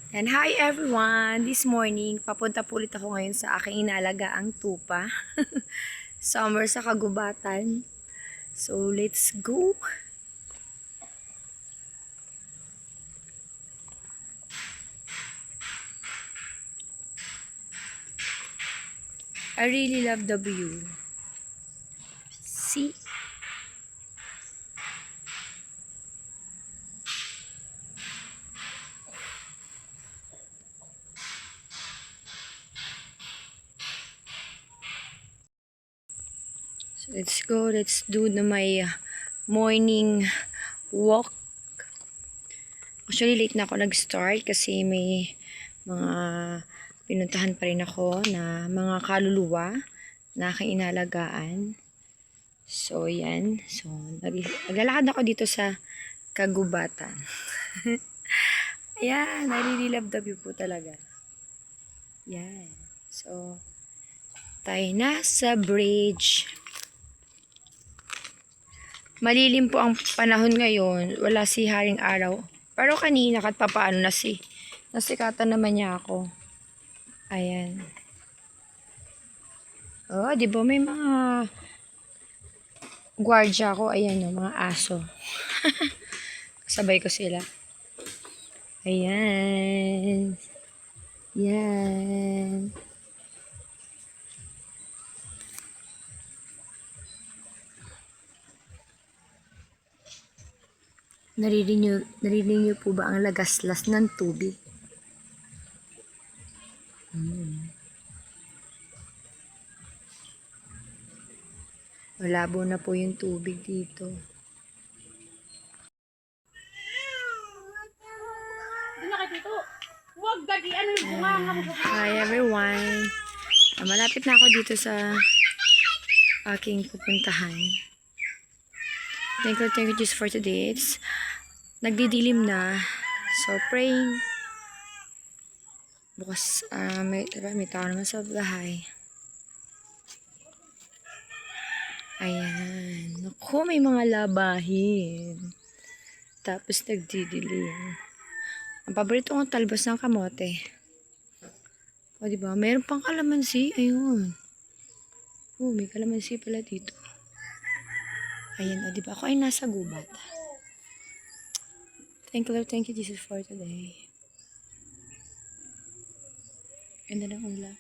And hi everyone! This morning, papunta po ulit ako ngayon sa aking inalagaang tupa. Summer sa kagubatan. So, let's go! I really love the view. See? So, let's go. Let's do my morning walk. Actually, late na ako nag-start kasi may mga pinuntahan pa rin ako na mga kaluluwa na aking inalagaan. So, yan. So, naglalakad ako dito sa kagubatan. Ayan, I really love the view po talaga. Yan. So, tayo na sa bridge. Malilim po ang panahon ngayon. Wala si haring araw. Pero kanina kahit papaano nasikatan naman niya ako. Ayan. Oh, di ba may mga gwardiya ko. Ayan o, mga aso. Sabay ko sila. Ayan. Yan. Narinig niyo po ba ang lagaslas ng tubig? Malabo na po yung tubig dito. Hi everyone! Malapit na ako dito sa aking pupuntahan. Thank you Jesus for today. It's nagdidilim na. So praying. Bukas may tao naman sa bahay. Ayan. Naku, may mga labahin. Tapos nagdidilim. Ang paborito kong talbos ng kamote. O, diba? Meron pang kalamansi. Ayun. Oh, may kalamansi pala dito. Ayan, o, diba? Ako ay nasa gubat. Thank you, Lord. Thank you, Jesus, for today. Ganda ng ulap.